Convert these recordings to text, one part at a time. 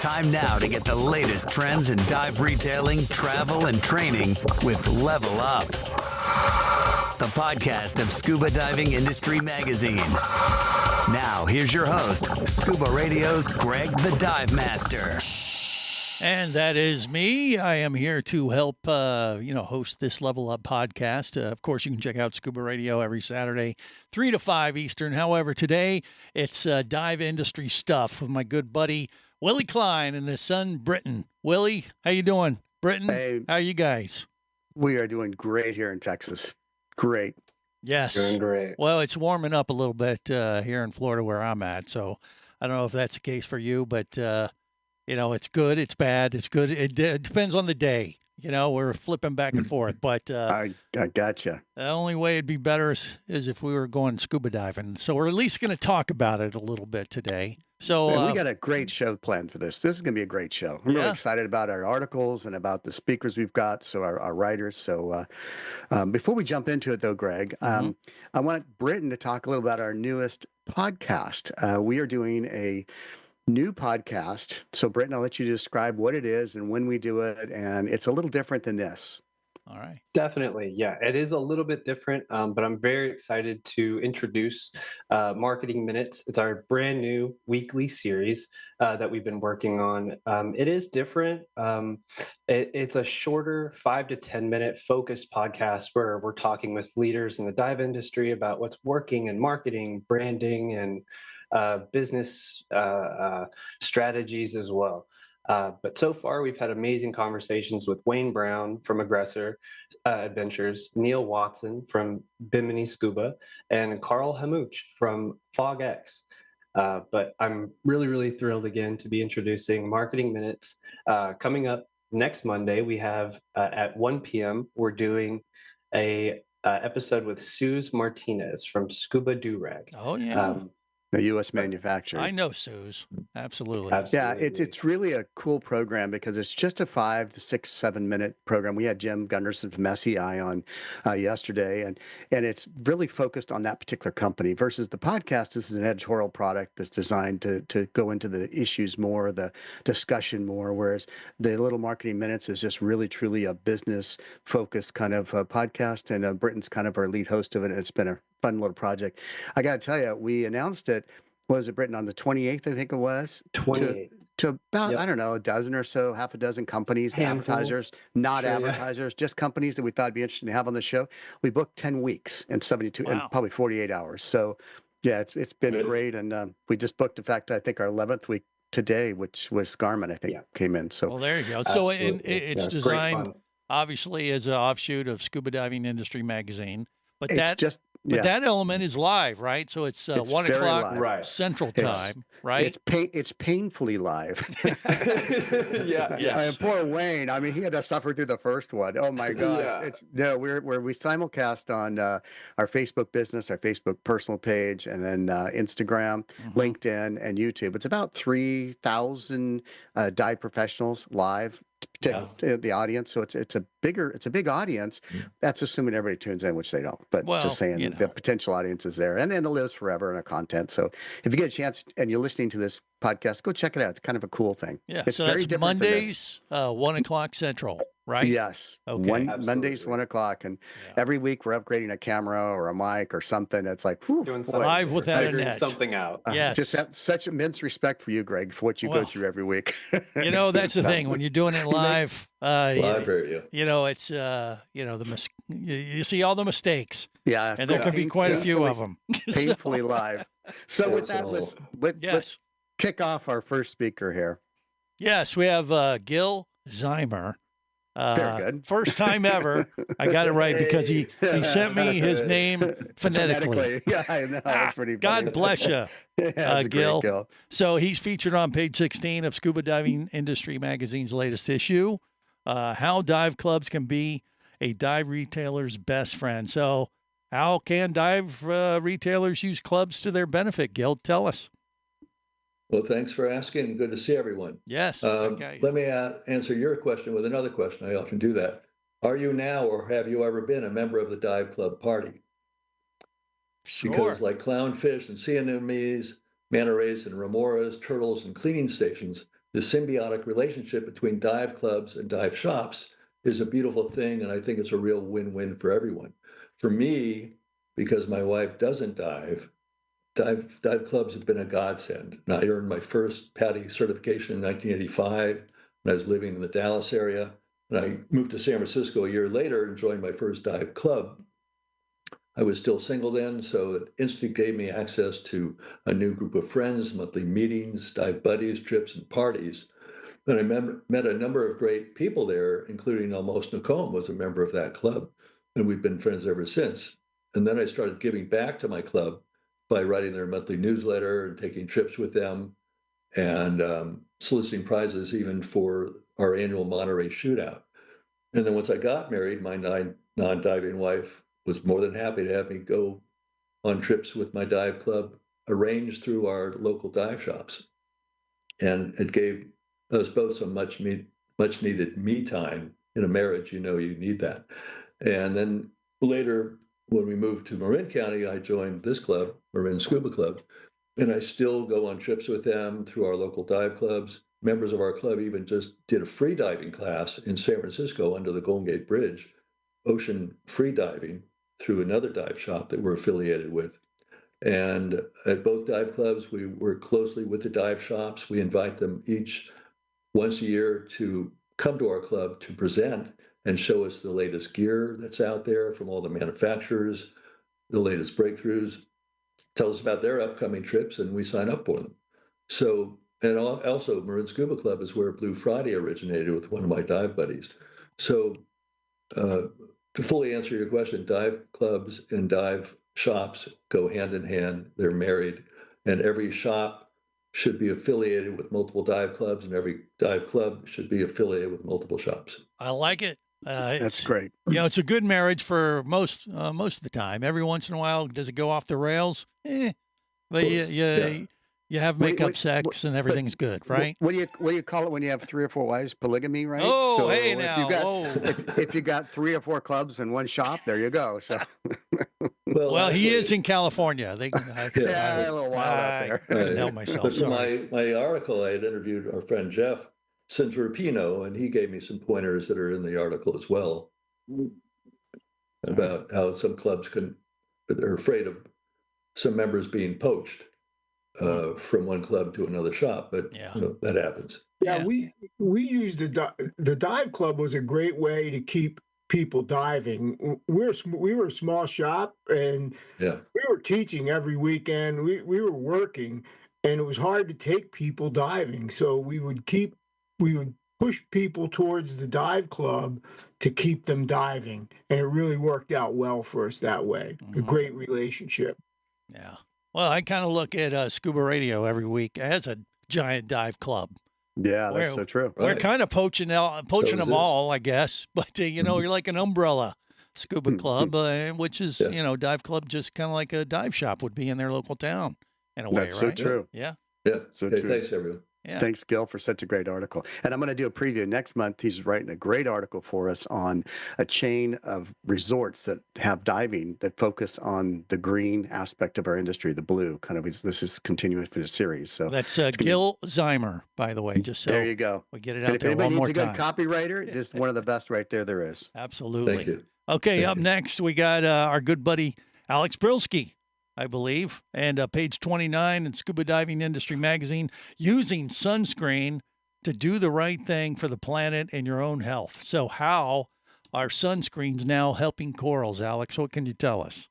Time now to get the latest trends in dive retailing, travel, and training with Level Up, the podcast of Scuba Diving Industry Magazine. Now, here's your host, Scuba Radio's Greg the Divemaster. And that is me. I am here to help, host this Level Up podcast. Of course, you can check out Scuba Radio every Saturday, 3 to 5 Eastern. However, today it's dive industry stuff with my good buddy, Willie Cline, and his son, Britton. Willie, how you doing? Britton, Hey, how are you guys? we are doing great here in Texas. Great. Yes. Doing great. Well, it's warming up a little bit here in Florida where I'm at. So I don't know if that's the case for you, but, it's good, it's bad, it's good. It depends on the day. We're flipping back and forth. But I gotcha. the only way it'd be better is if we were going scuba diving. So we're at least going to talk about it a little bit today. So Man, we got a great show planned for this. This is going to be a great show. I'm really Yeah. excited about our articles and about the speakers we've got, so our writers. So before we jump into it, though, Greg, I want Britton to talk a little about our newest podcast. We are doing a new podcast. So, Britton, I'll let you describe what it is and when we do it. And it's a little different than this. all right. Definitely. Yeah, it is a little bit different, but I'm very excited to introduce Marketing Minutes. It's our brand new weekly series that we've been working on. It is different. It's a shorter 5 to 10 minute focused podcast where we're talking with leaders in the dive industry about what's working in marketing, branding, and business strategies as well. But so far, we've had amazing conversations with Wayne Brown from Aggressor Adventures, Neil Watson from Bimini Scuba, and Carl Hamu from FogX. But I'm really, really thrilled again to be introducing Marketing Minutes. Coming up next Monday, we have at 1 p.m., we're doing a episode with Suuz Martinez from Scuba Durag. Oh, yeah. A U.S. manufacturer. I know Suuz. Absolutely. Yeah, it's really a cool program because it's just a 5 to 6, 7 minute program. We had Jim Gundersen from SEI on yesterday, and it's really focused on that particular company versus the podcast. This is an editorial product that's designed to go into the issues more, the discussion more, whereas the Little Marketing Minutes is just really, truly a business focused kind of podcast, and Britton's kind of our lead host of it. It's been a fun little project. I got to tell you, we announced it. Was it Britton on the 28th? I think it was 28th. to about, Yep. I don't know, a dozen or so, half a dozen companies, Handful. advertisers, not Sure, yeah. advertisers, just companies that we thought would be interesting to have on the show. We booked 10 weeks and 72 Wow. and probably 48 hours. So yeah, it's been Good. great. And we just booked, in fact, I think our 11th week today, which was Garmin, I think, Yeah. came in. So Well, there you go. So it's Absolutely. Yeah, it's great designed, fun. obviously, as an offshoot of Scuba Diving Industry Magazine. But it's that just, but yeah, that element is live, right? So it's, It's 1 very o'clock live. Right. Central It's- Time, right? it's painfully live. Yeah. Yes. I mean, poor Wayne. I mean, he had to suffer through the first one. Oh my gosh! Yeah. We simulcast on our Facebook business, our Facebook personal page, and then Instagram, Mhm. LinkedIn, and YouTube. It's about 3,000 dive professionals live. To the audience, so it's a big audience. That's assuming everybody tunes in, which they don't. But Well, just saying, you know. the potential audience is there, and then it lives forever in our content. So if you get a chance and you're listening to this podcast, go check it out. It's kind of a cool thing. Yeah. It's So very that's different than this. Mondays, 1 o'clock Central, right? Yes. Okay. Mondays, Absolutely. 1 o'clock. And Yeah. every week we're upgrading a camera or a mic or something that's like, whew, Doing boy. something. Live without a Figuring net. something out. Yes. Just have such immense respect for you, Greg, for what you Well, go through every week. That's the thing. When you're doing it live, Live radio. it's, you see all the mistakes, Yeah. it's and there cool. can be quite a few of them. Painfully live. So with that, Personal. let's Yes. kick off our first speaker here. Yes, we have Gil Zeimer. Very good. First time ever. I got it right because he sent me his name phonetically. Yeah, I know. That's pretty funny. God bless you. Yeah, that's a Gil. great Gil. So he's featured on page 16 of Scuba Diving Industry Magazine's latest issue, How Dive Clubs Can Be a Dive Retailer's Best Friend. So how can dive retailers use clubs to their benefit? Gil, tell us. Well, thanks for asking. Good to see everyone. Yes. Um, Okay. Let me answer your question with another question. I often do that. Are you now or have you ever been a member of the dive club party? Sure. Because like clownfish and sea anemones, manta rays and remoras, turtles and cleaning stations, the symbiotic relationship between dive clubs and dive shops is a beautiful thing, and I think it's a real win-win for everyone. For me, because my wife doesn't dive clubs have been a godsend. And I earned my first PADI certification in 1985 when I was living in the Dallas area. And I moved to San Francisco a year later and joined my first dive club. I was still single then, so it instantly gave me access to a new group of friends, monthly meetings, dive buddies, trips, and parties. And I met a number of great people there, including Almost Nacombe was a member of that club. And we've been friends ever since. And then I started giving back to my club by writing their monthly newsletter and taking trips with them and soliciting prizes even for our annual Monterey shootout. And then once I got married, my non-diving wife was more than happy to have me go on trips with my dive club arranged through our local dive shops. And it gave us both some much needed me time. In a marriage, you need that. And then later, when we moved to Marin County, I joined this club, Marin Scuba Club, and I still go on trips with them through our local dive clubs. Members of our club even just did a free diving class in San Francisco under the Golden Gate Bridge, ocean free diving through another dive shop that we're affiliated with. And at both dive clubs, we work closely with the dive shops. We invite them each once a year to come to our club to present and show us the latest gear that's out there from all the manufacturers, the latest breakthroughs, tell us about their upcoming trips, and we sign up for them. So, and also Marin Scuba Club is where Blue Friday originated with one of my dive buddies. So to fully answer your question, dive clubs and dive shops go hand in hand. They're married, and every shop should be affiliated with multiple dive clubs, and every dive club should be affiliated with multiple shops. I like it. That's great. It's a good marriage for most of the time. Every once in a while, does it go off the rails? But you have makeup sex and everything's good, right? What do you call it when you have 3 or 4 wives? Polygamy, right? Oh, so hey now. if you got 3 or 4 clubs in one shop, there you go. So well, actually, he is in California. A little wild out there. I couldn't help myself. But for my article, I had interviewed our friend Jeff Cinciripino, and he gave me some pointers that are in the article as well about how some clubs they're afraid of some members being poached from one club to another shop, but that happens. Yeah, we used the dive club was a great way to keep people diving. We were a small shop, and we were teaching every weekend. We were working, and it was hard to take people diving. So we would push people towards the dive club to keep them diving, and it really worked out well for us that way. A great relationship. Yeah. Well, I kind of look at ScubaRadio every week as a giant dive club. Yeah, that's so true. We're kind of poaching them all, I guess. But, you're like an umbrella scuba club, which is, dive club, just kind of like a dive shop would be in their local town in a way, right? That's so true. Yeah. Yeah. So true. Thanks, everyone. Yeah. Thanks, Gil, for such a great article. And I'm going to do a preview next month. He's writing a great article for us on a chain of resorts that have diving that focus on the green aspect of our industry, the blue. This is continuing for the series. So that's Gil Zeimer, by the way. Just so there you go. We get it out there one more time. If anybody needs a good copywriter, this is one of the best right there is. Absolutely. Thank you. Okay, up next we got our good buddy Alex Brylske, I believe, and page 29 in Scuba Diving Industry Magazine, using sunscreen to do the right thing for the planet and your own health. So how are sunscreens now helping corals, Alex? What can you tell us?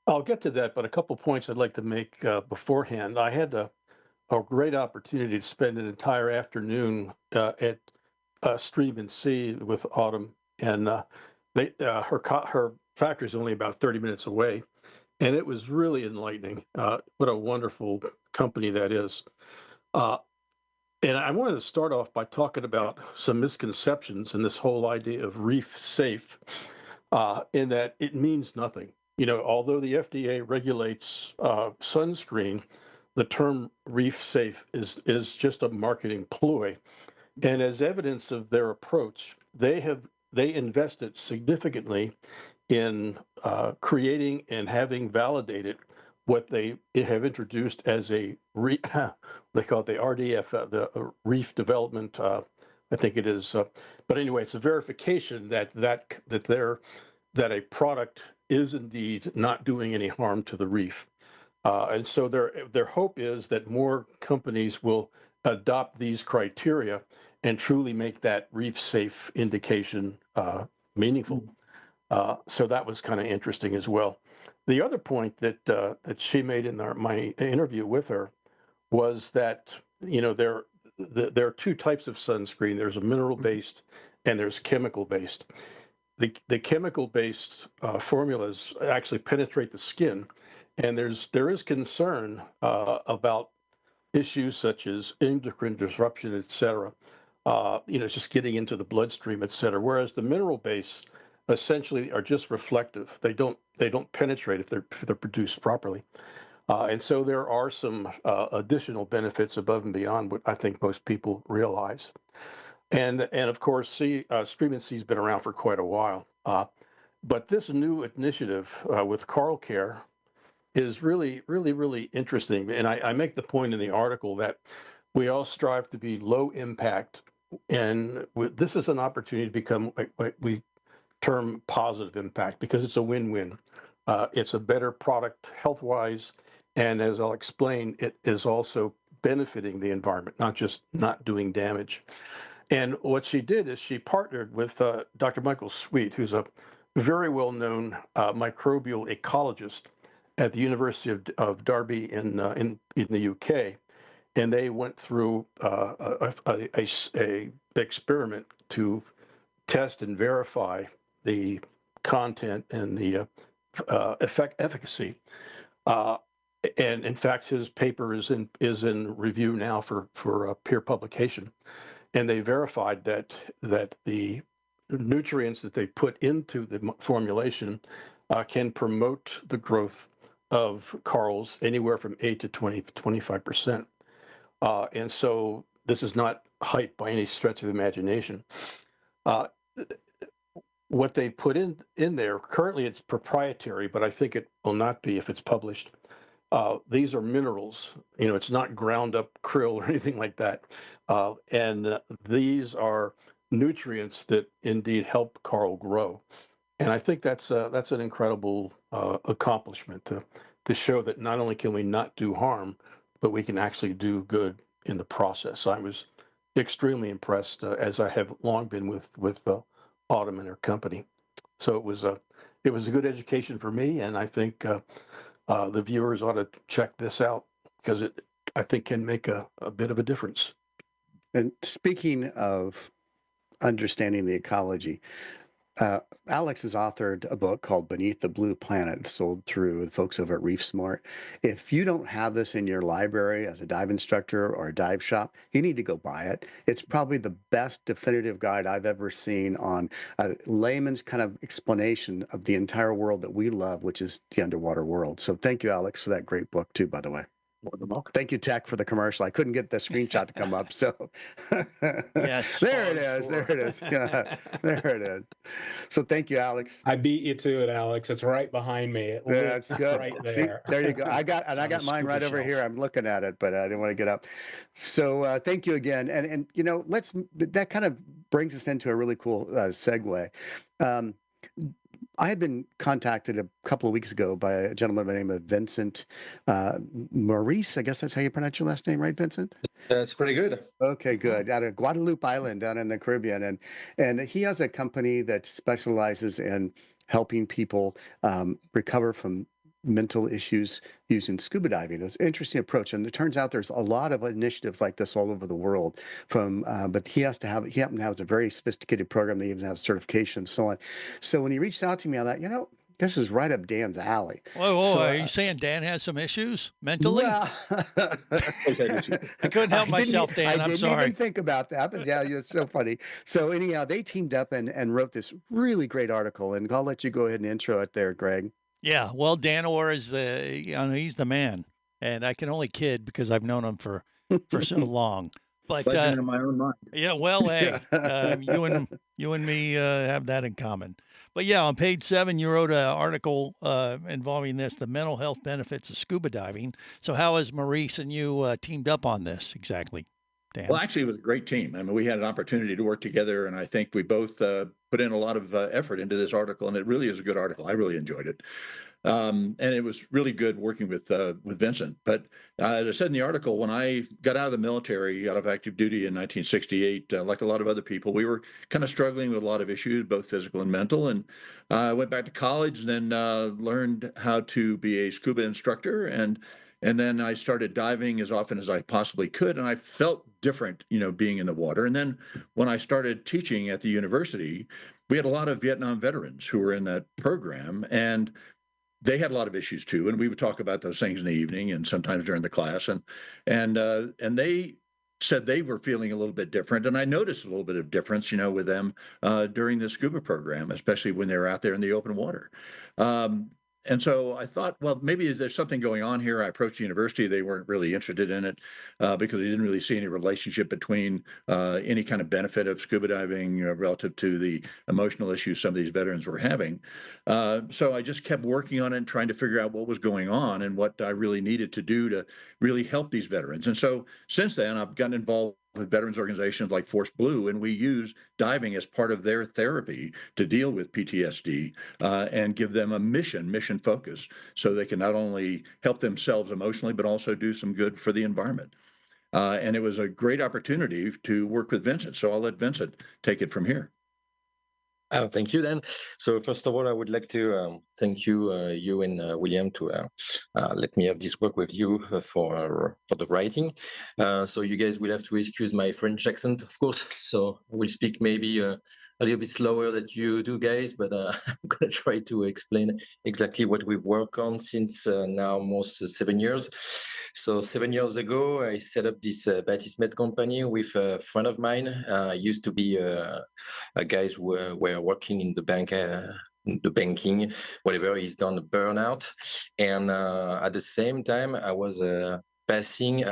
I'll get to that, but a couple points I'd like to make beforehand. I had a great opportunity to spend an entire afternoon at Stream and Sea with Autumn, and her factory is only about 30 minutes away. And it was really enlightening. What a wonderful company that is. And I wanted to start off by talking about some misconceptions in this whole idea of reef safe, in that it means nothing. Although the FDA regulates sunscreen, the term reef safe is just a marketing ploy. And as evidence of their approach, they invested significantly in creating and having validated what they have introduced as a they call it the RDF, the Reef Development. I think it is, but anyway, it's a verification that a product is indeed not doing any harm to the reef. And so their hope is that more companies will adopt these criteria and truly make that reef safe indication meaningful. So that was kind of interesting as well. The other point that she made in my interview with her was that there are two types of sunscreen. There's a mineral based and there's chemical based. The chemical based formulas actually penetrate the skin, and there is concern about issues such as endocrine disruption, et cetera. Just getting into the bloodstream, et cetera. Whereas the mineral base essentially are just reflective. They don't penetrate if they're produced properly. And so there are some additional benefits above and beyond what I think most people realize. And of course, Stream and Sea has been around for quite a while. But this new initiative with Coral Care is really, really, really interesting. And I make the point in the article that we all strive to be low impact. And this is an opportunity to become what we term positive impact, because it's a win-win. It's a better product health-wise. And as I'll explain, it is also benefiting the environment, not just not doing damage. And what she did is she partnered with Dr. Michael Sweet, who's a very well-known microbial ecologist at the University of Derby in the UK. And they went through a experiment to test and verify the content and the efficacy. And in fact, his paper is in review now for peer publication. And they verified that the nutrients that they put into the formulation can promote the growth of corals anywhere from 8 to 25%. And so this is not hype by any stretch of the imagination. What they put in there, currently it's proprietary, but I think it will not be if it's published. These are minerals. It's not ground up krill or anything like that. And these are nutrients that indeed help coral grow. And I think that's an incredible accomplishment to show that not only can we not do harm, but we can actually do good in the process. I was extremely impressed, as I have long been with Autumn and her company. So it was a good education for me, and I think the viewers ought to check this out because it, I think, can make a bit of a difference. And speaking of understanding the ecology, Alex has authored a book called Beneath the Blue Planet, sold through the folks over at Reef Smart. If you don't have this in your library as a dive instructor or a dive shop, you need to go buy it. It's probably the best definitive guide I've ever seen on a layman's kind of explanation of the entire world that we love, which is the underwater world. So thank you, Alex, for that great book too, by the way. Thank you, Tech, for the commercial. I couldn't get the screenshot to come up, so Yes, there it is. There it is. Yeah, there it is. So thank you, Alex. I beat you to it, Alex. It's right behind me. That's good. Right See, there. there you go. I got mine right over here. I'm looking at it, but I didn't want to get up. So thank you again. And that kind of brings us into a really cool segue. I had been contacted a couple of weeks ago by a gentleman by the name of Vincent Meurice. I guess that's how you pronounce your last name, right, Vincent? That's pretty good. Okay, good. Out of Guadeloupe Island down in the Caribbean. And he has a company that specializes in helping people recover from mental issues using scuba diving. It's an interesting approach. And it turns out there's a lot of initiatives like this all over the world but he happens to have a very sophisticated program. They even have certification and so on. So when he reached out to me on that, this is right up Dan's alley. Whoa, so, are you saying Dan has some issues mentally? Well, I couldn't help myself, Dan. I'm sorry. I didn't even think about that, but yeah, it's so funny. So anyhow, they teamed up and wrote this really great article, and I'll let you go ahead and intro it there, Greg. Yeah, well, Dan Orr is he's the man, and I can only kid because I've known him for so long. But Legend in my own mind. yeah, well, hey, you and me have that in common. But yeah, on page 7, you wrote an article involving this, the mental health benefits of scuba diving. So how has Meurice and you teamed up on this exactly, Dan? Well, actually, it was a great team. I mean, we had an opportunity to work together, and I think we both put in a lot of effort into this article, and it really is a good article. I really enjoyed it. And it was really good working with Vincent. But as I said in the article, when I got out of the military, out of active duty in 1968, like a lot of other people, we were kind of struggling with a lot of issues, both physical and mental. And I went back to college and then learned how to be a scuba instructor. And then I started diving as often as I possibly could, and I felt different, being in the water. And then when I started teaching at the university, we had a lot of Vietnam veterans who were in that program, and they had a lot of issues too. And we would talk about those things in the evening and sometimes during the class. And they said they were feeling a little bit different, and I noticed a little bit of difference, with them during the scuba program, especially when they were out there in the open water. And so I thought, well, maybe there's something going on here. I approached the university. They weren't really interested in it because they didn't really see any relationship between any kind of benefit of scuba diving relative to the emotional issues some of these veterans were having. So I just kept working on it and trying to figure out what was going on and what I really needed to do to really help these veterans. And so since then, I've gotten involved with veterans organizations like Force Blue, and we use diving as part of their therapy to deal with PTSD and give them a mission focus, so they can not only help themselves emotionally, but also do some good for the environment. And it was a great opportunity to work with Vincent. So I'll let Vincent take it from here. Thank you, Dan. So first of all, I would like to thank you, you and William, to let me have this work with you for the writing. So you guys will have to excuse my French accent, of course. So I will speak maybe a little bit slower than you do, guys, but I'm going to try to explain exactly what we've worked on since now almost 7 years. So 7 years ago, I set up this Baptismet company with a friend of mine. Used to be guys who were working in the bank, the banking, whatever. He's done a burnout, and at the same time, I was passing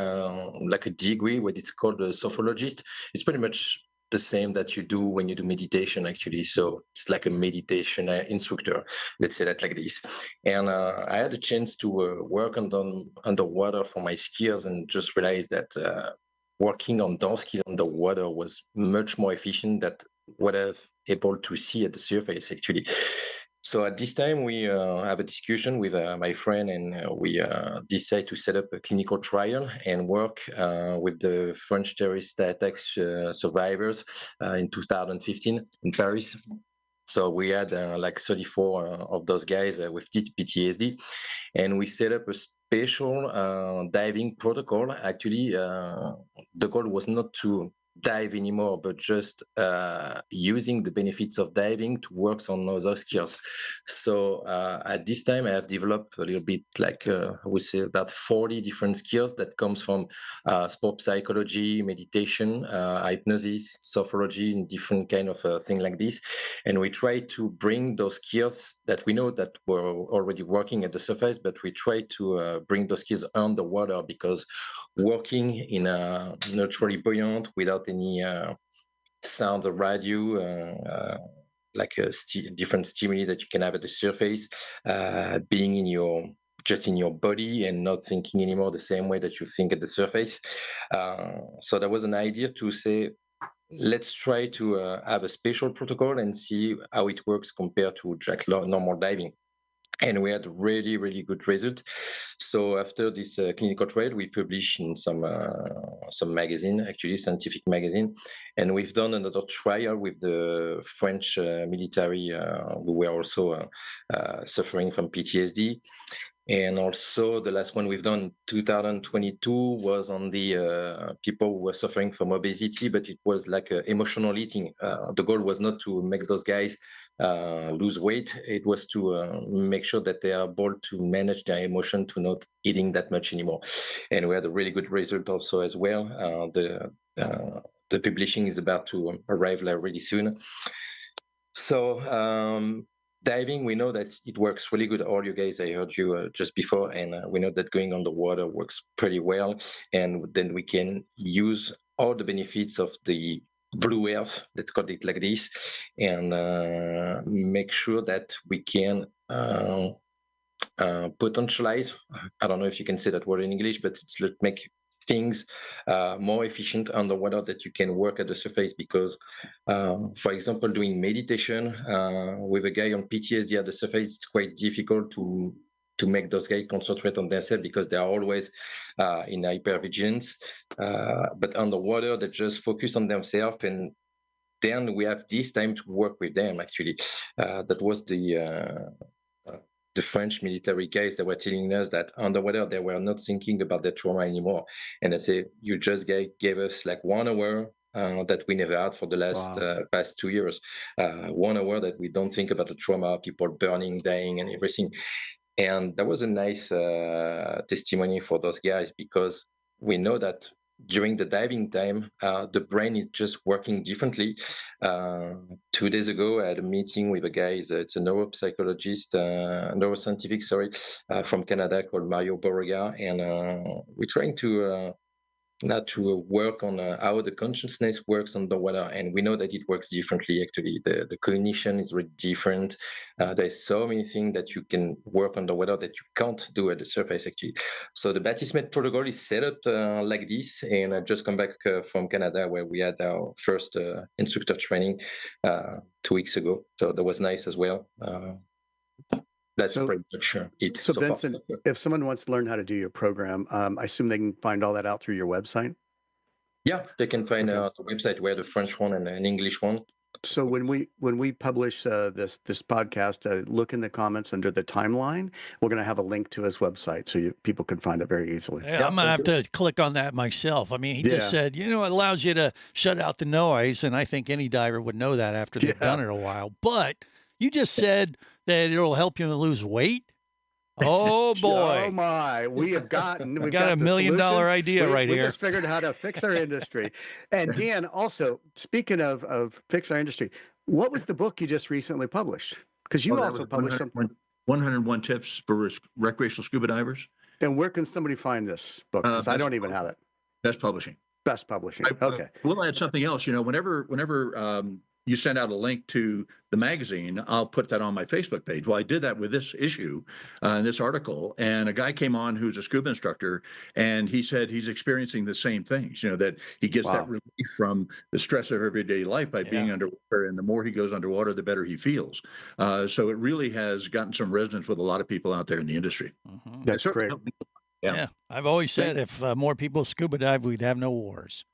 like a degree, what it's called a sophologist. It's pretty much the same that you do when you do meditation, actually. So it's like a meditation instructor, let's say that like this. And I had a chance to work underwater for my skiers, and just realized that working on down skill underwater was much more efficient than what I was able to see at the surface, actually. So at this time, we have a discussion with my friend, and we decide to set up a clinical trial and work with the French terrorist attacks survivors in 2015 in Paris. So we had like 34 of those guys with PTSD, and we set up a special diving protocol. Actually, the goal was not to dive anymore, but just using the benefits of diving to work on other skills. So at this time, I have developed a little bit, like I would say, about 40 different skills that comes from sport psychology, meditation, hypnosis, sophrology, and different kind of thing like this. And we try to bring those skills that we know that were already working at the surface, but we try to bring those skills underwater, because working in a naturally buoyant without any sound or radio, like a different stimuli that you can have at the surface, being in your body and not thinking anymore the same way that you think at the surface. So there was an idea to say, let's try to have a special protocol and see how it works compared to just normal diving. And we had really, really good results. So after this clinical trial, we published in some magazine, actually scientific magazine, and we've done another trial with the French military who were also suffering from PTSD. And also the last one we've done in 2022 was on the people who were suffering from obesity, but it was like emotional eating. The goal was not to make those guys lose weight. It was to make sure that they are able to manage their emotion to not eating that much anymore. And we had a really good result also as well. The publishing is about to arrive like really soon. So diving, we know that it works really good. All you guys, I heard you just before, and we know that going underwater works pretty well. And then we can use all the benefits of the blue earth, let's call it like this, and make sure that we can potentialize. I don't know if you can say that word in English, but it's to make things more efficient underwater, that you can work at the surface. Because, for example, doing meditation with a guy on PTSD at the surface, it's quite difficult to make those guys concentrate on themselves, because they are always in hypervigilance. But underwater, they just focus on themselves, and then we have this time to work with them. Actually, that was the French military guys that were telling us that underwater they were not thinking about their trauma anymore. And I say, you just gave us like 1 hour that we never had for the last past 2 years. 1 hour that we don't think about the trauma, people burning, dying, and everything. And that was a nice testimony for those guys, because we know that during the diving time, the brain is just working differently. 2 days ago, I had a meeting with a guy, it's a neuropsychologist, neuroscientific, from Canada, called Mario Beauregard, and we're trying to work on how the consciousness works underwater, and we know that it works differently. Actually, the cognition is really different. There's so many things that you can work underwater that you can't do at the surface, actually. So the Batismet protocol is set up like this, and I just come back from Canada, where we had our first instructor training 2 weeks ago. So that was nice as well. That's pretty much it. So Vincent, if someone wants to learn how to do your program, I assume they can find all that out through your website? Yeah, they can find the website. We have a French one and an English one. So when we publish this podcast, look in the comments under the timeline. We're going to have a link to his website, so people can find it very easily. Yeah, I'm going to have to click on that myself. I mean, he just said, it allows you to shut out the noise, and I think any diver would know that after they've done it a while. But you just said that it'll help you lose weight. Oh boy! Oh my! We've got a $1 million idea right here. We just figured out how to fix our industry. And Dan, also speaking of fix our industry, what was the book you just recently published? Because you also published something. 101 Tips for Recreational Scuba Divers. And where can somebody find this book? Because I don't even have it. Best Publishing. Best Publishing. Okay. We'll add something else. Whenever you send out a link to the magazine, I'll put that on my Facebook page. Well, I did that with this issue, this article, and a guy came on who's a scuba instructor, and he said he's experiencing the same things, that he gets that relief from the stress of everyday life by being underwater, and the more he goes underwater, the better he feels. So it really has gotten some resonance with a lot of people out there in the industry. Mm-hmm. That's great. Yeah. I've always said if more people scuba dive, we'd have no wars.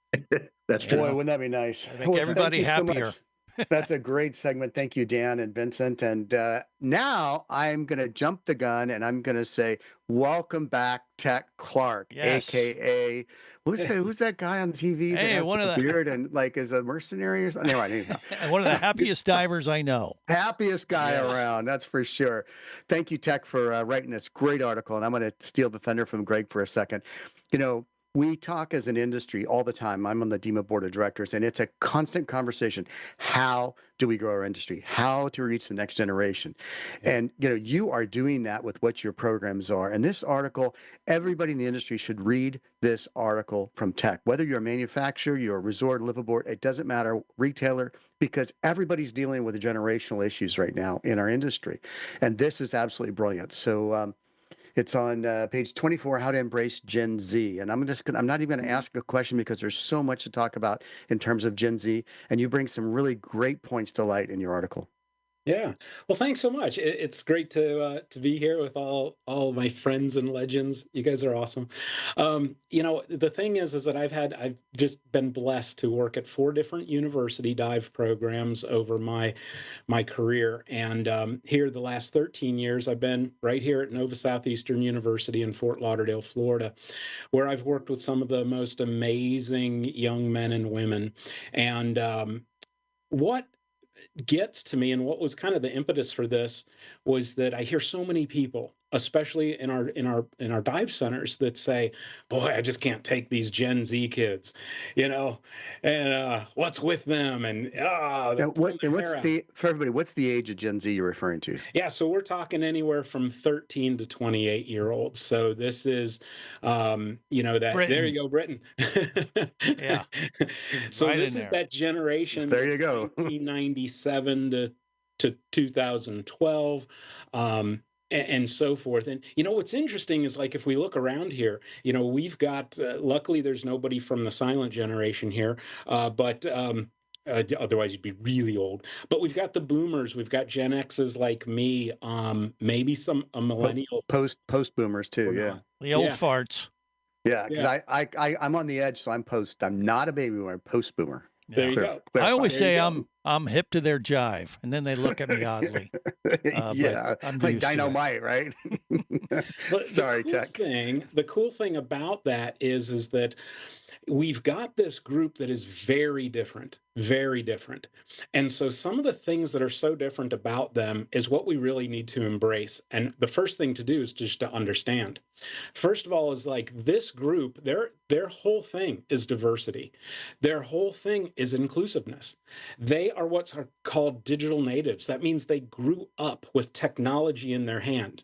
That's true. Boy, wouldn't that be nice? I think everybody happier. So that's a great segment. Thank you, Dan and Vincent. And now I'm going to jump the gun, and I'm going to say, welcome back, Tech Clark, a.k.a. Who's that guy on TV that has the beard and is a mercenary or something? Anyway, one of the happiest divers I know. Happiest guy around, that's for sure. Thank you, Tech, for writing this great article. And I'm going to steal the thunder from Greg for a second. We talk as an industry all the time. I'm on the DEMA board of directors, and it's a constant conversation. How do we grow our industry? How to reach the next generation? Yeah. And, you are doing that with what your programs are. And this article, everybody in the industry should read this article from Tech. Whether you're a manufacturer, you're a resort, liveaboard, it doesn't matter, retailer, because everybody's dealing with the generational issues right now in our industry. And this is absolutely brilliant. So, it's on page 24, How to Embrace Gen Z. And I'm not even going to ask a question because there's so much to talk about in terms of Gen Z. And you bring some really great points to light in your article. Yeah. Well, thanks so much. It's great to be here with all of my friends and legends. You guys are awesome. The thing is that I've just been blessed to work at 4 different university dive programs over my career. And here the last 13 years, I've been right here at Nova Southeastern University in Fort Lauderdale, Florida, where I've worked with some of the most amazing young men and women. And what gets to me, and what was kind of the impetus for this, was that I hear so many people especially in our dive centers, that say, boy, I just can't take these Gen Z kids, and what's with them, and they're pulling their hair out. For everybody, what's the age of Gen Z you're referring to? Yeah, so we're talking anywhere from 13 to 28-year-olds. So this is, that Britain. there you go, Britain. Yeah. So Right this in is there. that generation. There you go. 1997 to 2012. And so forth. And what's interesting is, like, if we look around here, we've got luckily there's nobody from the silent generation here, but otherwise you'd be really old. But we've got the boomers, we've got Gen X's like me, maybe a millennial, post boomers too. Yeah, the old farts. Yeah, because I'm on the edge, so I'm post. I'm not a baby boomer. I'm post boomer. There you go. I always say I'm hip to their jive, and then they look at me oddly. Yeah, like dynamite, right? Sorry, Tech. The cool thing about that is that we've got this group that is very different, very different. And so some of the things that are so different about them is what we really need to embrace. And the first thing to do is just to understand. First of all, is like this group, their whole thing is diversity. Their whole thing is inclusiveness. They are what's called digital natives. That means they grew up with technology in their hand.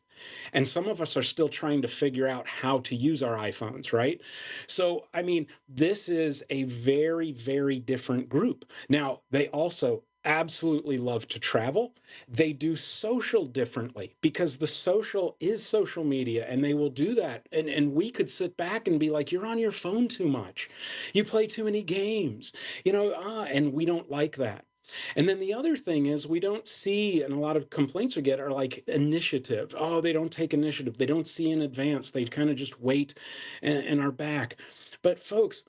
And some of us are still trying to figure out how to use our iPhones, right? So, I mean, this is a very, very different group. Now, they also absolutely love to travel. They do social differently because the social is social media, and they will do that. And we could sit back and be like, you're on your phone too much. You play too many games, and we don't like that. And then the other thing is, we don't see, and a lot of complaints we get are like initiative. Oh, they don't take initiative. They don't see in advance. They kind of just wait and are back. But folks,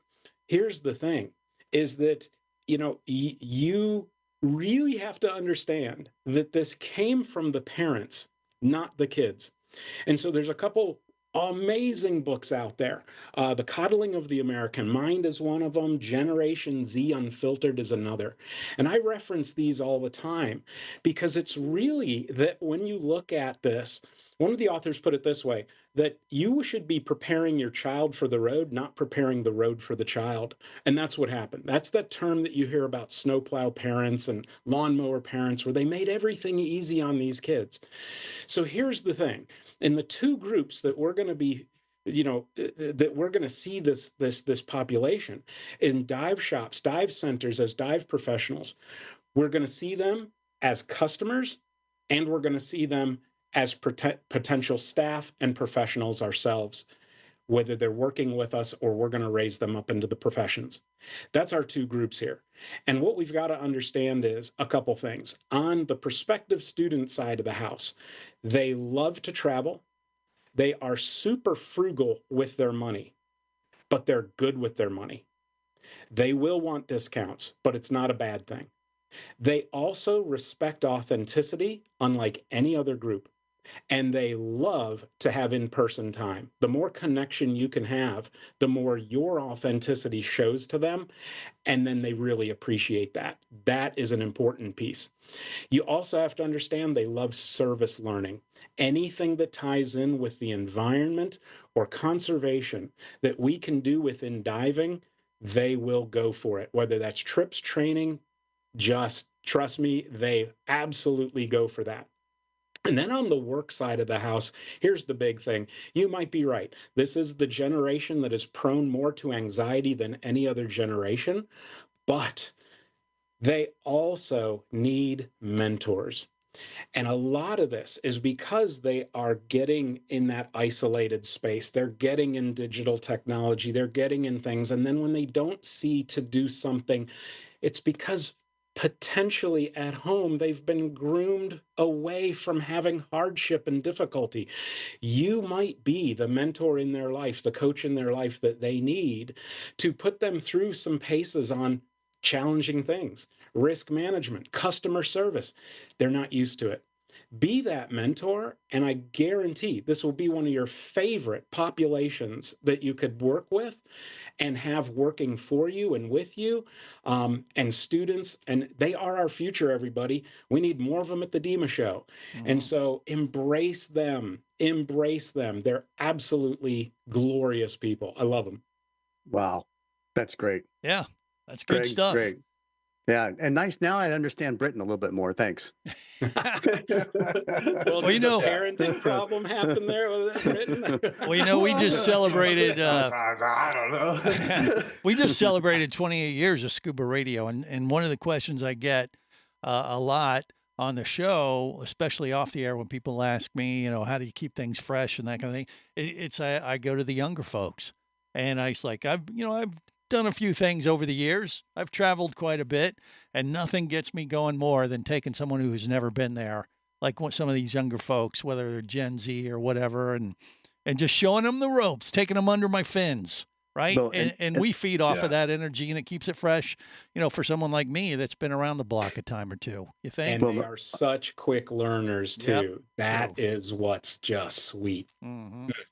here's the thing, is that, you really have to understand that this came from the parents, not the kids. And so there's a couple amazing books out there. The Coddling of the American Mind is one of them. Generation Z Unfiltered is another. And I reference these all the time because it's really that when you look at this, one of the authors put it this way, that you should be preparing your child for the road, not preparing the road for the child. And that's what happened. That's that term that you hear about snowplow parents and lawnmower parents, where they made everything easy on these kids. So here's the thing. In the two groups that we're going to be, that we're going to see this population in dive shops, dive centers, as dive professionals, we're going to see them as customers, and we're going to see them as potential staff and professionals ourselves, whether they're working with us or we're going to raise them up into the professions. That's our two groups here. And what we've got to understand is a couple things. On the prospective student side of the house, they love to travel. They are super frugal with their money, but they're good with their money. They will want discounts, but it's not a bad thing. They also respect authenticity, unlike any other group. And they love to have in-person time. The more connection you can have, the more your authenticity shows to them, and then they really appreciate that. That is an important piece. You also have to understand they love service learning. Anything that ties in with the environment or conservation that we can do within diving, they will go for it. Whether that's trips, training, just trust me, they absolutely go for that. And then on the work side of the house, here's the big thing. You might be right. This is the generation that is prone more to anxiety than any other generation, but they also need mentors. And a lot of this is because they are getting in that isolated space. They're getting in digital technology. They're getting in things. And then when they don't see to do something, it's because potentially at home, they've been groomed away from having hardship and difficulty. You might be the mentor in their life, the coach in their life that they need to put them through some paces on challenging things, risk management, customer service. They're not used to it. Be that mentor, and I guarantee this will be one of your favorite populations that you could work with and have working for you and with you, and students. And they are our future, everybody. We need more of them at the DEMA show. And so embrace them. Embrace them. They're absolutely glorious people. I love them. Wow. That's great. Yeah, that's good stuff. Great. Yeah, and nice. Now I understand Britain a little bit more. Thanks. Well, you know, parenting problem happened there with it written. Well, you know, we just celebrated. I don't know. We just celebrated 28 years of Scuba Radio, and one of the questions I get a lot on the show, especially off the air, when people ask me, you know, how do you keep things fresh and that kind of thing, I go to the younger folks, and it's like I've done a few things over the years. I've traveled quite a bit, and nothing gets me going more than taking someone who's never been there, like some of these younger folks, whether they're Gen Z or whatever, and just showing them the ropes, taking them under my fins, right? Well, and we feed off of that energy, and it keeps it fresh, you know, for someone like me that's been around the block a time or two. You think? And they are such quick learners too. Yep, That is what's just sweet.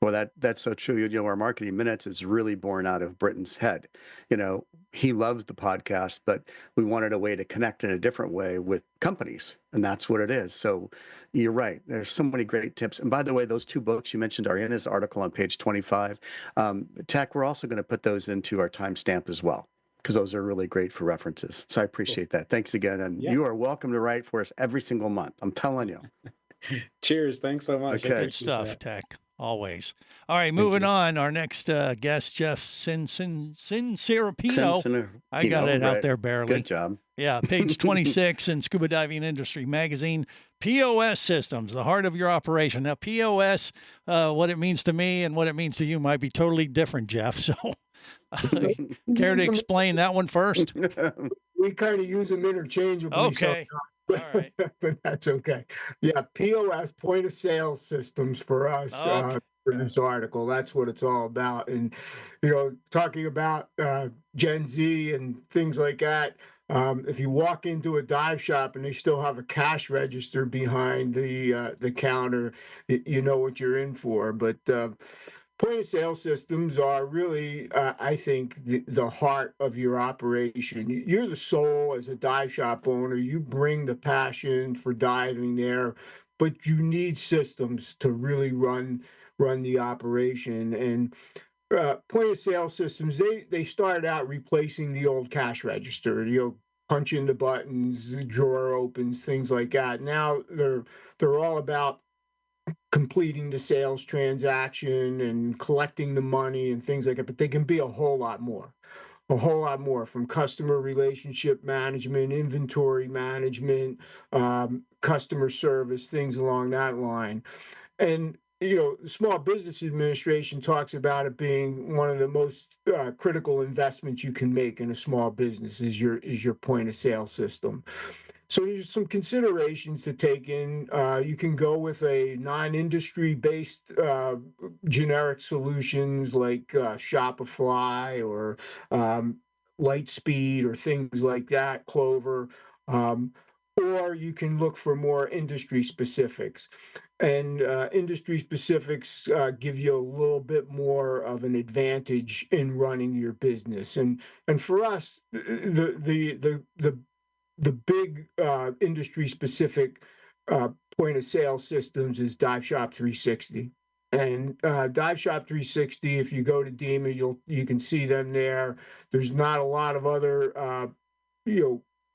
Well, that's so true. You know, our marketing minutes is really born out of Britton's head. You know, he loves the podcast, but we wanted a way to connect in a different way with companies, and that's what it is. So you're right. There's so many great tips. And by the way, those two books you mentioned are in his article on page 25. Tech, we're also going to put those into our timestamp as well, because those are really great for references. So I appreciate that. Thanks again. And you are welcome to write for us every single month. I'm telling you. Cheers. Thanks so much. Okay. Good stuff, Tech. Always. All right, moving on. Our next guest, Jeff Cinciripino. I got it out there barely. Good job. Yeah, page 26 in Scuba Diving Industry Magazine. POS systems, the heart of your operation. Now, POS, what it means to me and what it means to you might be totally different, Jeff. So, care to explain that one first? We kind of use them interchangeably. Okay. All right. But that's okay. Yeah, POS, point of sale systems for us. For this article, that's what it's all about. And you know, talking about Gen Z and things like that, if you walk into a dive shop and they still have a cash register behind the counter, you know what you're in for. But point of sale systems are really, I think, the heart of your operation. You're the soul as a dive shop owner. You bring the passion for diving there, but you need systems to really run the operation. And point of sale systems, they started out replacing the old cash register. You know, punch in the buttons, the drawer opens, things like that. Now they're all about completing the sales transaction and collecting the money and things like that, but they can be a whole lot more, from customer relationship management, inventory management, customer service, things along that line. And you know, Small Business Administration talks about it being one of the most critical investments you can make in a small business is your point of sale system. So there's some considerations to take in. You can go with a non-industry based generic solutions like Shopify or Lightspeed or things like that, Clover, or you can look for more industry specifics. And industry specifics give you a little bit more of an advantage in running your business. And for us, the big industry specific point of sale systems is Dive Shop 360. And Dive Shop 360, if you go to DEMA, you can see them there. There's not a lot of other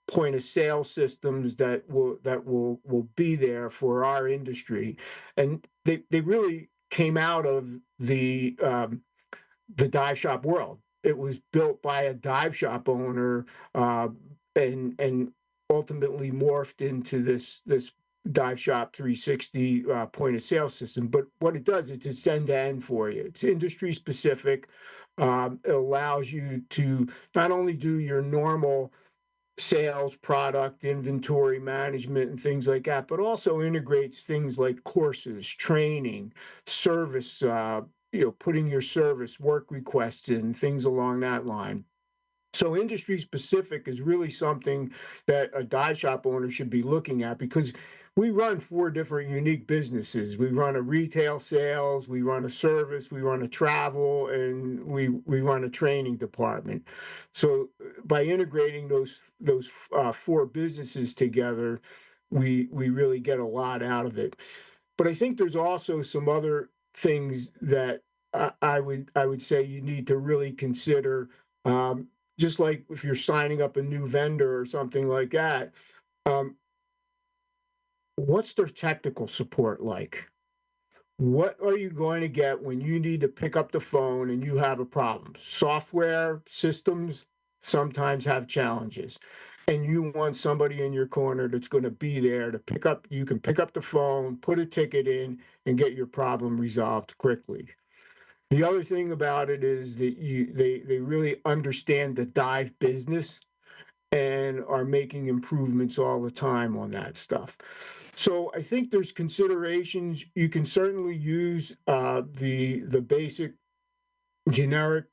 point of sale systems that will be there for our industry. And they really came out of the dive shop world. It was built by a dive shop owner and ultimately morphed into this Dive Shop 360 point of sale system. But what it does, it's a end to end for you. It's industry specific. It allows you to not only do your normal sales, product, inventory management, and things like that, but also integrates things like courses, training, service, putting your service work requests in, things along that line. So industry specific is really something that a dive shop owner should be looking at, because we run 4 different unique businesses. We run a retail sales, we run a service, we run a travel, and we run a training department. So by integrating those 4 businesses together, we really get a lot out of it. But I think there's also some other things that I would say you need to really consider. Just like if you're signing up a new vendor or something like that, what's their technical support like? What are you going to get when you need to pick up the phone and you have a problem? Software systems sometimes have challenges, and you want somebody in your corner that's going to be there to pick up. You can pick up the phone, put a ticket in, and get your problem resolved quickly. The other thing about it is that they really understand the dive business and are making improvements all the time on that stuff. So I think there's considerations. You can certainly use the basic generic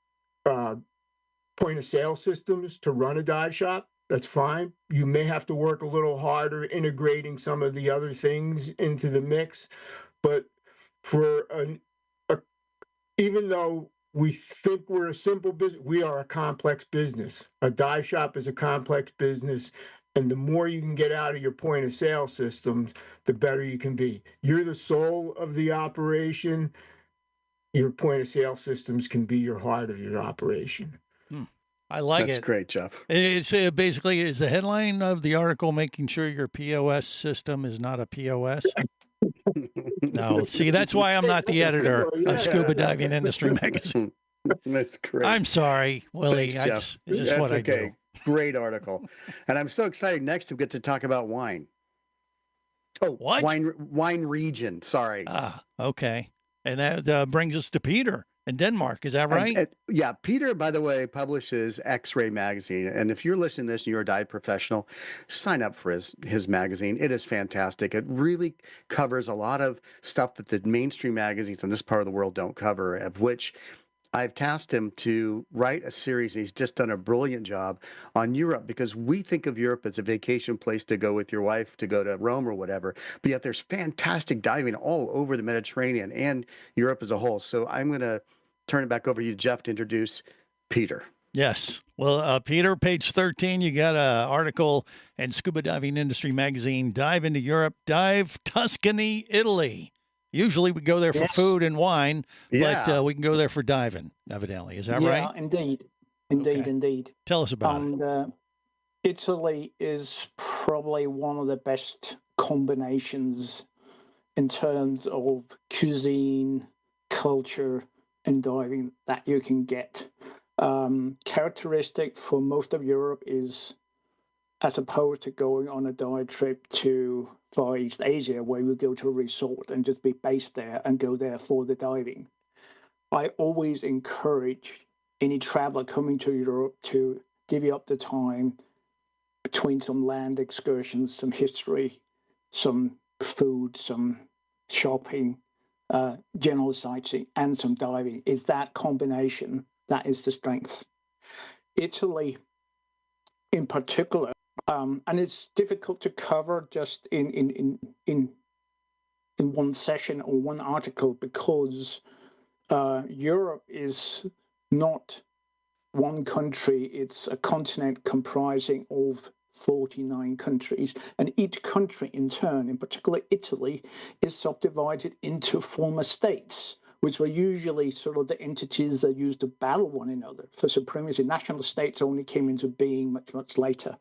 point of sale systems to run a dive shop. That's fine. You may have to work a little harder integrating some of the other things into the mix, but for even though we think we're a simple business, we are a complex business. A dive shop is a complex business, and the more you can get out of your point of sale systems, the better you can be. You're the soul of the operation. Your point of sale systems can be your heart of your operation. I like That's it. great, Jeff. It's basically is the headline of the article making sure your POS system is not a POS. No, see, that's why I'm not the editor of Scuba Diving Industry Magazine. That's great. I'm sorry, Willie. Thanks, Jeff. It's just That's what I okay. do. Great article. And I'm so excited next to get to talk about wine. Oh, What? Wine region. Sorry. Ah, okay. And that brings us to Peter in Denmark. Is that right? Yeah. Peter, by the way, publishes X-Ray magazine. And if you're listening to this and you're a dive professional, sign up for his magazine. It is fantastic. It really covers a lot of stuff that the mainstream magazines in this part of the world don't cover, of which I've tasked him to write a series. He's just done a brilliant job on Europe, because we think of Europe as a vacation place to go with your wife to go to Rome or whatever. But yet there's fantastic diving all over the Mediterranean and Europe as a whole. So I'm going to turn it back over to you, Jeff, to introduce Peter. Yes. Well, Peter, page 13, you got an article in Scuba Diving Industry Magazine, Dive into Europe, Dive Tuscany, Italy. Usually we go there for food and wine, but we can go there for diving, evidently. Is that right? Yeah, indeed. Indeed. Tell us about it. Italy is probably one of the best combinations in terms of cuisine, culture, and diving that you can get. Characteristic for most of Europe is, as opposed to going on a dive trip to Far East Asia, where you go to a resort and just be based there and go there for the diving. I always encourage any traveler coming to Europe to divvy up the time between some land excursions, some history, some food, some shopping, general sightseeing, and some diving. Is that combination that is the strength. Italy, in particular, and it's difficult to cover just in one session or one article, because Europe is not one country, it's a continent comprising of 49 countries, and each country in turn, in particular Italy, is subdivided into former states, which were usually sort of the entities that used to battle one another for supremacy. National states only came into being much, much later.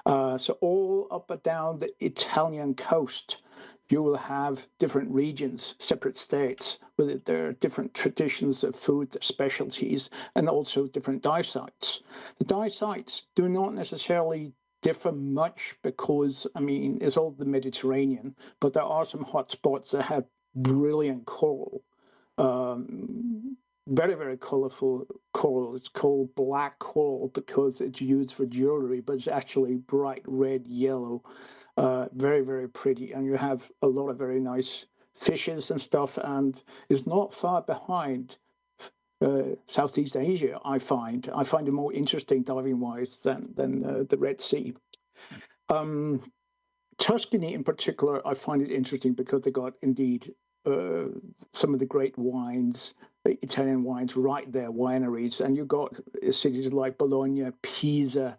So all up and down the Italian coast, you will have different regions, separate states, with their different traditions of food, their specialties, and also different dive sites. The dive sites do not necessarily differ much because, I mean, it's all the Mediterranean, but there are some hot spots that have brilliant coral, very, very colorful coral. It's called black coral because it's used for jewelry, but it's actually bright red, yellow, very, very pretty. And you have a lot of very nice fishes and stuff, and it's not far behind Southeast Asia, I find. I find it more interesting diving-wise than the Red Sea. Tuscany in particular, I find it interesting because they got indeed some of the great wines, the Italian wines, right there, wineries, and you got cities like Bologna, Pisa,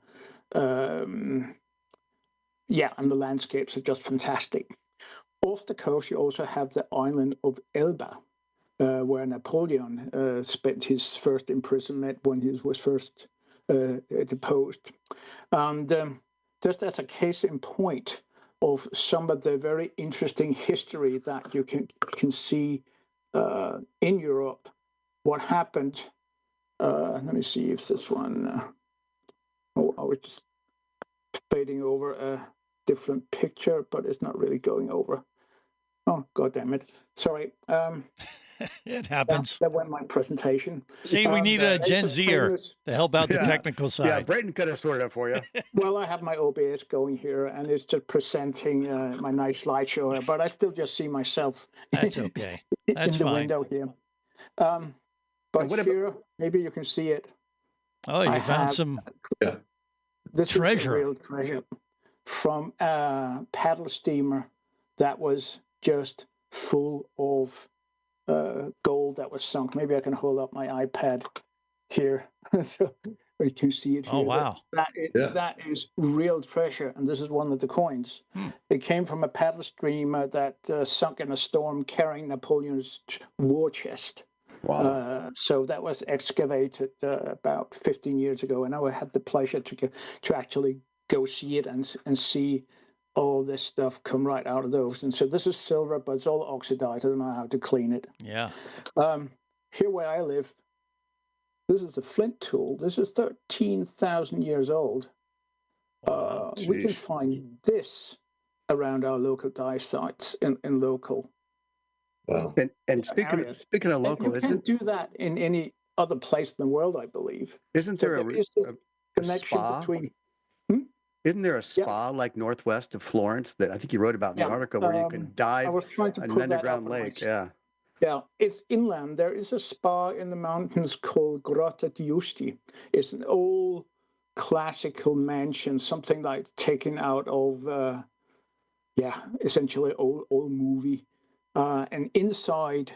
yeah, and the landscapes are just fantastic. Off the coast, you also have the island of Elba, where Napoleon spent his first imprisonment when he was first deposed. And just as a case in point of some of the very interesting history that you can see in Europe, what happened. Let me see if this one. Oh, I was just fading over a different picture, but it's not really going over. Oh, God damn it. Sorry. It happens. That went my presentation. See, we need a Gen Zer to help out the technical side. Yeah, Brayden could have sorted it for you. Well, I have my OBS going here, and it's just presenting my nice slideshow, but I still just see myself. That's okay. That's in the fine. window here. But what here, maybe you can see it. Oh, you found some this treasure. Is a real treasure from a paddle steamer that was just full of gold that was sunk. Maybe I can hold up my iPad here so we can see it here. Oh, wow. That is real treasure, and this is one of the coins. It came from a paddle steamer that sunk in a storm carrying Napoleon's war chest. Wow. So that was excavated about 15 years ago, and I had the pleasure to actually go see it and see all this stuff come right out of those. And so this is silver, but it's all oxidized. I don't know how to clean it. Yeah. Here where I live, this is a flint tool. This is 13,000 years old. We can find this around our local dive sites in local. Wow. And speaking of local, you can't do that in any other place in the world, I believe. Isn't there a connection spa? between? Isn't there a spa like northwest of Florence that I think you wrote about in the article where you can dive an underground lake? Yeah. Yeah, it's inland. There is a spa in the mountains called Grotta di Usti. It's an old classical mansion, something like taken out of, essentially old movie. And inside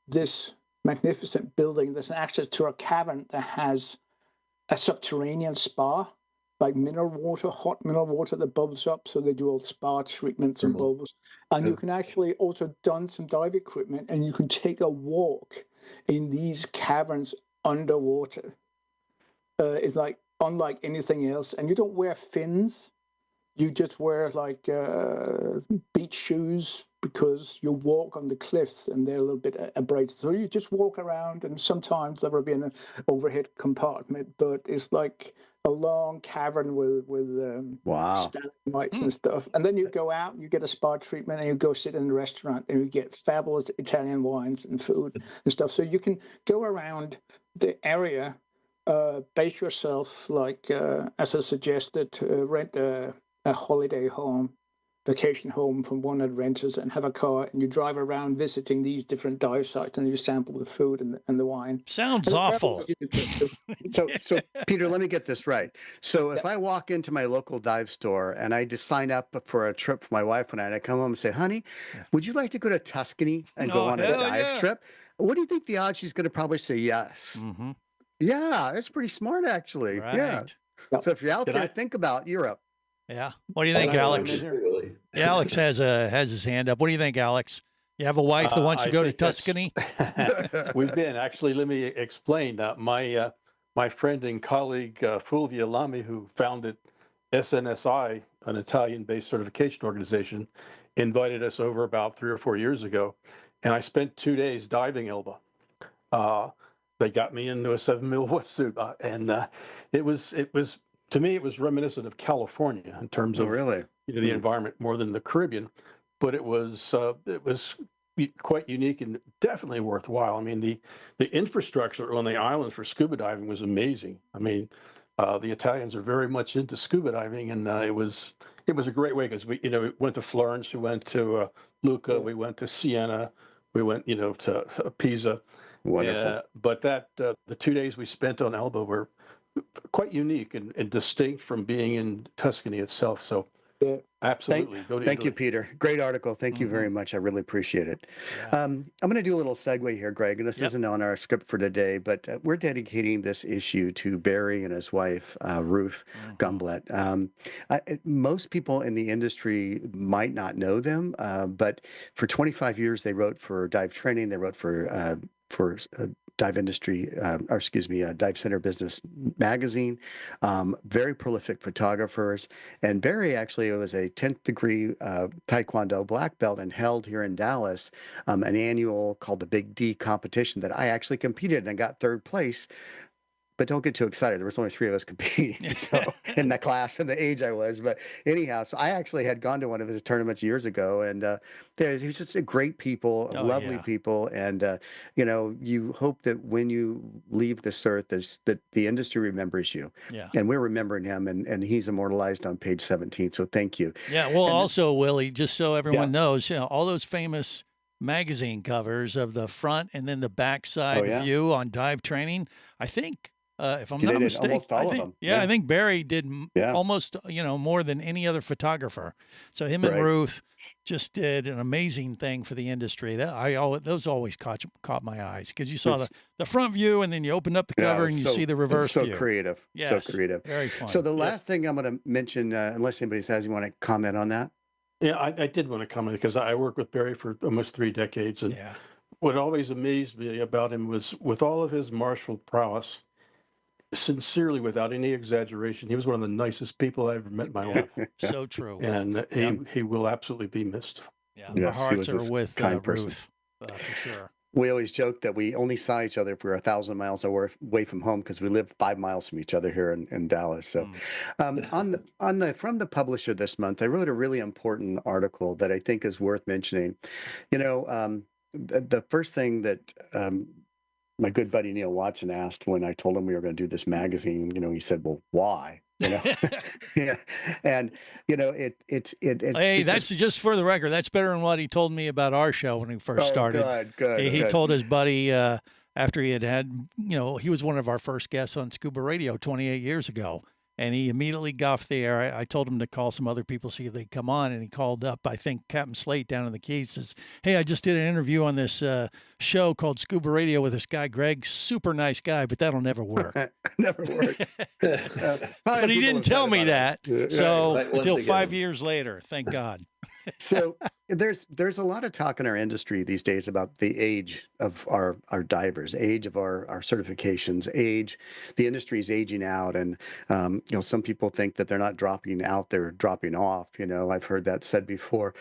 this magnificent building, there's an access to a cavern that has a subterranean spa, like mineral water, hot mineral water that bubbles up. So they do all spa treatments and bubbles. And you can actually also don some dive equipment and you can take a walk in these caverns underwater. It's like unlike anything else. And you don't wear fins. You just wear like beach shoes because you walk on the cliffs and they're a little bit abrasive. So you just walk around, and sometimes there will be an overhead compartment, but it's like a long cavern with stalagmites and stuff. And then you go out, you get a spa treatment, and you go sit in a restaurant, and you get fabulous Italian wines and food and stuff. So you can go around the area, base yourself, like as I suggested, rent a holiday home, vacation home from one of the renters, and have a car, and you drive around visiting these different dive sites, and you sample the food and the wine. Sounds awful. So Peter, let me get this right. So if I walk into my local dive store and I just sign up for a trip for my wife and I come home and say, honey, would you like to go to Tuscany and go on a dive trip? What do you think the odds she's going to probably say yes? Mm-hmm. Yeah, that's pretty smart, actually. Right. Yeah. So if you're out there, think about Europe. Yeah. What do you think, Alex? Yeah, Alex has his hand up. What do you think, Alex? You have a wife that wants to go to Tuscany? We've been. Actually, let me explain. My friend and colleague, Fulvia Lamy, who founded SNSI, an Italian-based certification organization, invited us over about 3 or 4 years ago. And I spent 2 days diving Elba. They got me into a 7mm wetsuit. And it was, to me, it was reminiscent of California in terms of the environment more than the Caribbean, but it was quite unique and definitely worthwhile. I mean, the infrastructure on the island for scuba diving was amazing. I mean, the Italians are very much into scuba diving, and it was a great way because we went to Florence, we went to Lucca, we went to Siena, we went to Pisa. Wonderful. But the 2 days we spent on Elba were quite unique and distinct from being in Tuscany itself. So Yeah. Absolutely. Go to Thank you, Italy. Peter. Great article. Thank you very much. I really appreciate it. Yeah. I'm going to do a little segue here, Greg, and this isn't on our script for today, but we're dedicating this issue to Barry and his wife, Ruth Guimbellot. Most people in the industry might not know them, but for 25 years, they wrote for Dive Training. They wrote for Dive Industry, Dive Center Business Magazine. Very prolific photographers. And Barry actually was a 10th degree Taekwondo black belt and held here in Dallas an annual called the Big D competition that I actually competed in and got third place. But don't get too excited. There was only 3 of us competing in the class and the age I was. But anyhow, so I actually had gone to one of his tournaments years ago, and he's just a great people, lovely people, and you hope that when you leave this earth, that the industry remembers you. Yeah. And we're remembering him, and he's immortalized on page 17. So thank you. Yeah. Well, also, Willie, just so everyone knows, all those famous magazine covers of the front and then the back side view on Dive Training, I think. If I'm not mistaken, almost all of them. I think Barry did almost, more than any other photographer. So him and Ruth just did an amazing thing for the industry. Those always caught my eyes because you saw the front view and then you opened up the cover and you see the reverse view. So creative. Yes, so creative. Very fun. So the last thing I'm going to mention, unless anybody says you want to comment on that. Yeah, I did want to comment because I worked with Barry for almost 3 decades. And what always amazed me about him was with all of his martial prowess, sincerely, without any exaggeration, he was one of the nicest people I ever met in my life. So true. And he will absolutely be missed. Yeah, yes, our hearts are with kind person. Ruth, for sure. We always joke that we only saw each other if we were 1,000 miles away from home because we live 5 miles from each other here in Dallas. So, from the publisher this month, I wrote a really important article that I think is worth mentioning. The first thing that my good buddy Neil Watson asked when I told him we were going to do this magazine, he said, "Well, why?" Yeah, and Hey, that's just for the record. That's better than what he told me about our show when we first started. Good. He told his buddy after he had, he was one of our first guests on Scuba Radio 28 years ago. And he immediately got off the air. I told him to call some other people, see if they'd come on. And he called up, I think, Captain Slate down in the Keys. Says, "Hey, I just did an interview on this show called Scuba Radio with this guy, Greg. Super nice guy, but that'll never work." Never worked. But he didn't tell me that. So until 5 years later, thank God. So there's a lot of talk in our industry these days about the age of our divers, age of our certifications, the industry is aging out. And, some people think that they're not dropping out, they're dropping off. I've heard that said before.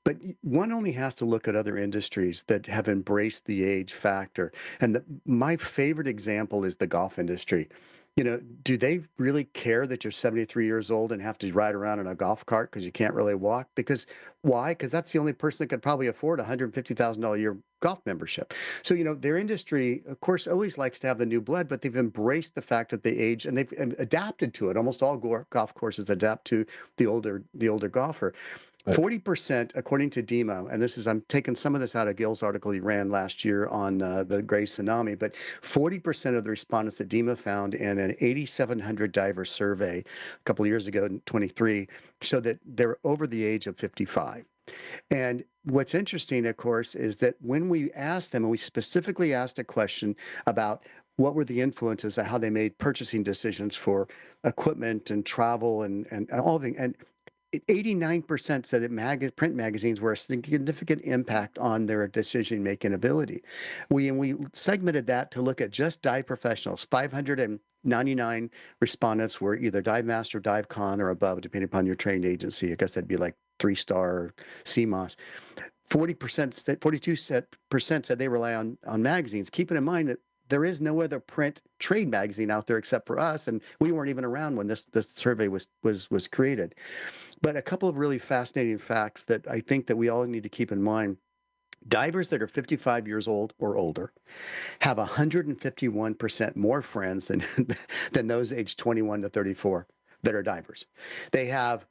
But one only has to look at other industries that have embraced the age factor. And my favorite example is the golf industry. Do they really care that you're 73 years old and have to ride around in a golf cart because you can't really walk? Why? Because that's the only person that could probably afford a $150,000 a year golf membership. So, their industry, of course, always likes to have the new blood, but they've embraced the fact that they age and they've adapted to it. Almost all golf courses adapt to the older golfer. 40%, according to DEMA, and I'm taking some of this out of Gil's article he ran last year on the Great Tsunami, but 40% of the respondents that DEMA found in an 8,700 diver survey a couple of years ago in 23 showed that they're over the age of 55. And what's interesting, of course, is that when we asked them, and we specifically asked a question about what were the influences of how they made purchasing decisions for equipment and travel and all things, and 89% said that print magazines were a significant impact on their decision-making ability. We segmented that to look at just dive professionals. 599 respondents were either Divemaster, DiveCon, or above, depending upon your trained agency. I guess that'd be like 3-star CMOS. 42% said they rely on magazines. Keeping in mind that there is no other print trade magazine out there except for us, and we weren't even around when this survey was created. But a couple of really fascinating facts that I think that we all need to keep in mind. Divers that are 55 years old or older have 151% more friends than those aged 21 to 34 that are divers. They have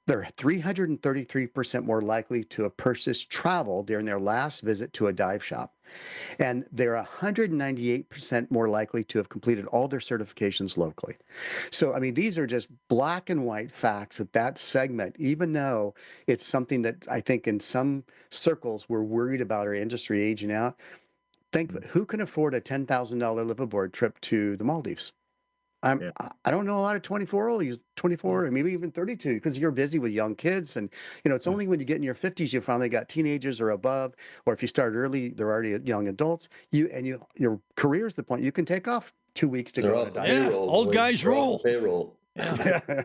They're 333% more likely to have purchased travel during their last visit to a dive shop. And they're 198% more likely to have completed all their certifications locally. So, I mean, these are just black and white facts that segment, even though it's something that I think in some circles we're worried about our industry aging out. Think, who can afford a $10,000 liveaboard trip to the Maldives? I don't know a lot of 24 or maybe even 32 because you're busy with young kids. And, it's only when you get in your 50s, you finally got teenagers or above, or if you start early, they're already young adults. Your career is the point you can take off 2 weeks to go on a dive. Yeah, old guys rule. Payroll. Yeah.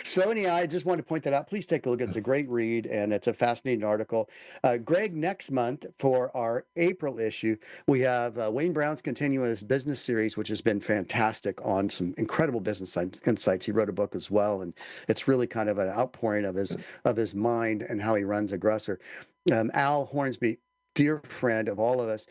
So anyhow, I just wanted to point that out. Please take a look. It's a great read, and it's a fascinating article. Greg, next month for our April issue, we have Wayne Brown's continuing his business series, which has been fantastic on some incredible business insights. He wrote a book as well, and it's really kind of an outpouring of his mind and how he runs Aggressor. Al Hornsby, dear friend of all of us,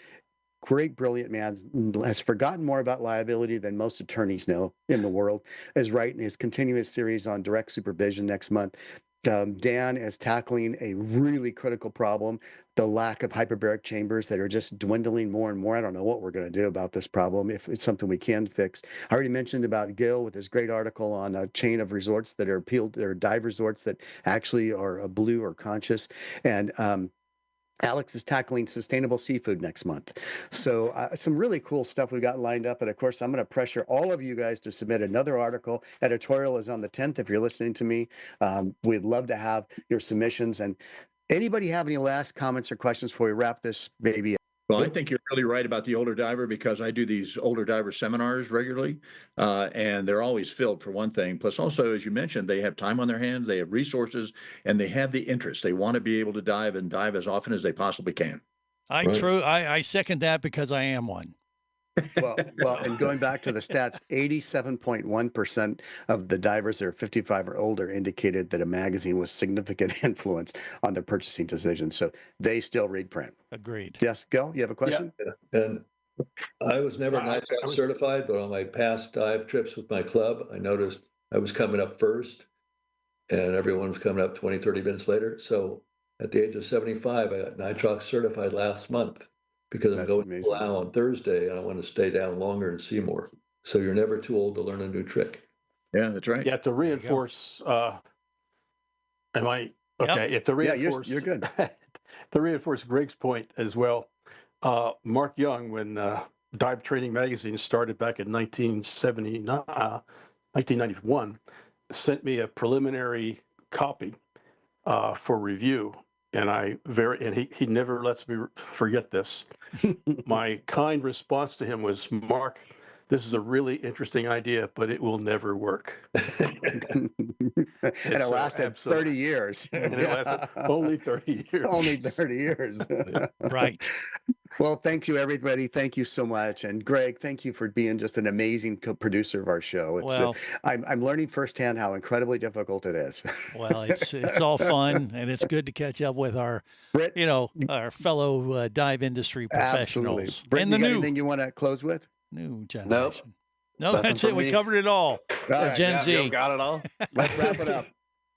great, brilliant man, has forgotten more about liability than most attorneys know in the world, is writing his continuous series on direct supervision next month. Dan is tackling a really critical problem, the lack of hyperbaric chambers that are just dwindling more and more. I don't know what we're going to do about this problem, if it's something we can fix. I already mentioned about Gil with his great article on a chain of resorts that are dive resorts that actually are blue or conscious. And Alex is tackling sustainable seafood next month. So some really cool stuff we got lined up. And of course, I'm going to pressure all of you guys to submit another article. Editorial is on the 10th. If you're listening to me, we'd love to have your submissions. And anybody have any last comments or questions before we wrap this baby up? Well, I think you're really right about the older diver because I do these older diver seminars regularly, and they're always filled for one thing. Plus, also, as you mentioned, they have time on their hands, they have resources, and they have the interest. They want to be able to dive and dive as often as they possibly can. I second that because I am one. Well, and going back to the stats, 87.1% of the divers that are 55 or older indicated that a magazine was significant influence on their purchasing decisions. So they still read print. Agreed. Yes, Gil, you have a question? Yeah. And I was never night certified, but on my past dive trips with my club, I noticed I was coming up first and everyone was coming up 20, 30 minutes later. So at the age of 75, I got nitrox certified last month. Because I'm going to Palau on Thursday and I want to stay down longer and see more. So you're never too old to learn a new trick. Yeah, that's right. Yeah, to reinforce, am I, okay, Yep. to reinforce, you're good. To reinforce Greg's point as well, Mark Young, when Dive Training Magazine started back in 1991, sent me a preliminary copy for review. And he never lets me forget this. My kind response to him was, Mark, this is a really interesting idea, but it will never work. And it lasted 30 years. And it lasted only 30 years. Only 30 years. Right. Well, thank you, everybody. Thank you so much. And Greg, thank you for being just an amazing producer of our show. I'm learning firsthand how incredibly difficult it is. Well, it's all fun, and it's good to catch up with our fellow dive industry professionals. Absolutely. Britt, and the you got new anything you want to close with? New generation. Nope. No, that's it. We covered it all. Right, Gen Z. You got it all. Let's wrap it up.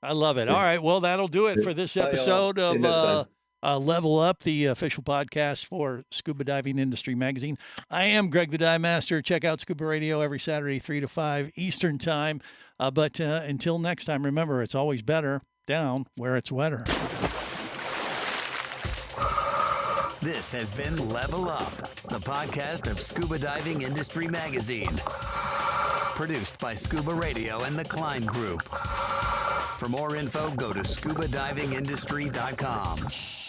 I love it. All right. Well, that'll do it for this episode of Level Up, the official podcast for Scuba Diving Industry Magazine. I am Greg the Divemaster. Check out Scuba Radio every Saturday, 3 to 5 Eastern Time. But until next time, remember, it's always better down where it's wetter. This has been Level Up, the podcast of Scuba Diving Industry Magazine. Produced by Scuba Radio and the Cline Group. For more info, go to ScubaDivingIndustry.com.